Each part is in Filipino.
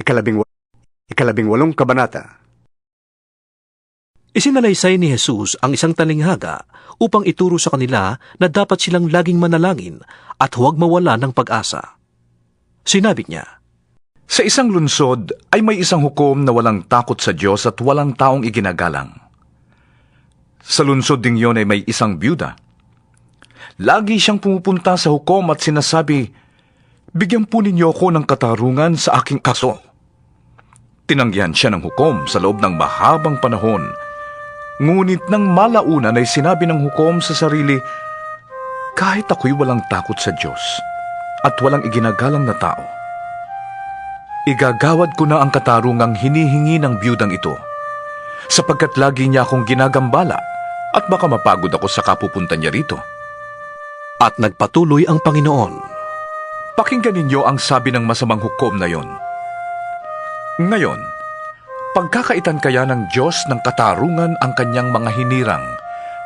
Ikalabing, ikalabing 8 kabanata. Isinalaysay ni Jesus ang isang talinghaga upang ituro sa kanila na dapat silang laging manalangin at huwag mawala ng pag-asa. Sinabi niya, Sa isang lungsod ay may isang hukom na walang takot sa Diyos at walang taong iginagalang. Sa lungsod ding yon ay may isang byuda. Lagi siyang pumupunta sa hukom at sinasabi, "Bigyan po ninyo ako ng katarungan sa aking kaso." Tinanggihan siya ng hukom sa loob ng mahabang panahon. Ngunit nang malaunan ay sinabi ng hukom sa sarili, "Kahit ako'y walang takot sa Diyos at walang iginagalang na tao, igagawad ko na ang katarungang hinihingi ng byudang ito, sapagkat lagi niya akong ginagambala at baka mapagod ako sa kapupunta niya rito." at nagpatuloy ang Panginoon. Pakinggan ninyo ang sabi ng masamang hukom na yon. Ngayon, pagkakaitan kaya ng Diyos ng katarungan ang kanyang mga hinirang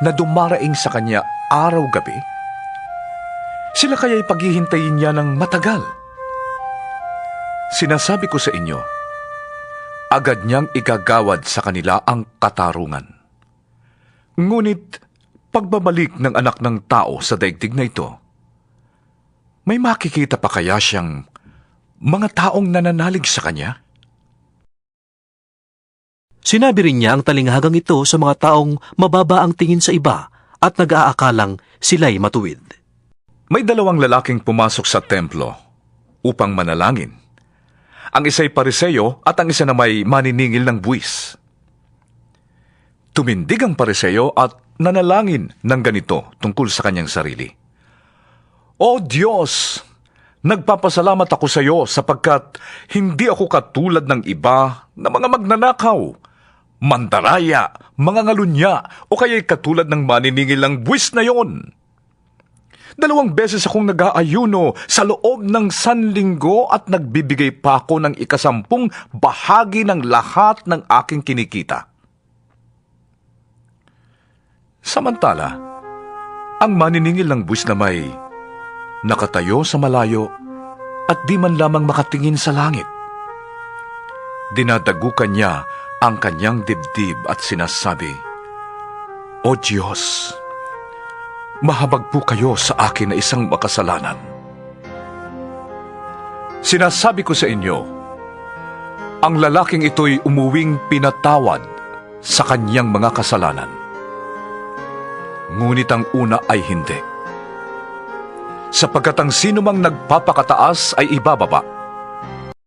na dumaraing sa kanya araw-gabi? Sila kaya'y paghihintayin niya ng matagal? Sinasabi ko sa inyo, agad niyang igagawad sa kanila ang katarungan. Ngunit, pagbabalik ng anak ng tao sa daigdig na ito, may makikita pa kaya siyang mga taong nananalig sa kanya? Sinabi rin niya ang talinghagang ito sa mga taong mababa ang tingin sa iba at nag-aakalang sila'y matuwid. May 2 lalaking pumasok sa templo upang manalangin. Ang isa'y Pariseo at ang isa na may maniningil ng buwis. Tumindig ang Pariseo at nanalangin ng ganito tungkol sa kanyang sarili. "O Diyos, nagpapasalamat ako sa iyo sapagkat hindi ako katulad ng iba na mga magnanakaw, mandaraya, mga ngalunya, o kaya'y katulad ng maniningil ng buwis na yon. 2 beses akong nag-aayuno sa loob ng 1 linggo at nagbibigay pa ako ng 10 bahagi ng lahat ng aking kinikita." Samantala, ang maniningil ng buwis na may nakatayo sa malayo at di man lamang makatingin sa langit. Dinadagukan niya ang kanyang dibdib at sinasabi, "O Diyos, mahabag po kayo sa akin na isang makasalanan." Sinasabi ko sa inyo, ang lalaking ito'y umuwing pinatawad sa kanyang mga kasalanan. Ngunit ang una ay hindi. Sapagkat ang sinumang nagpapakataas ay ibababa,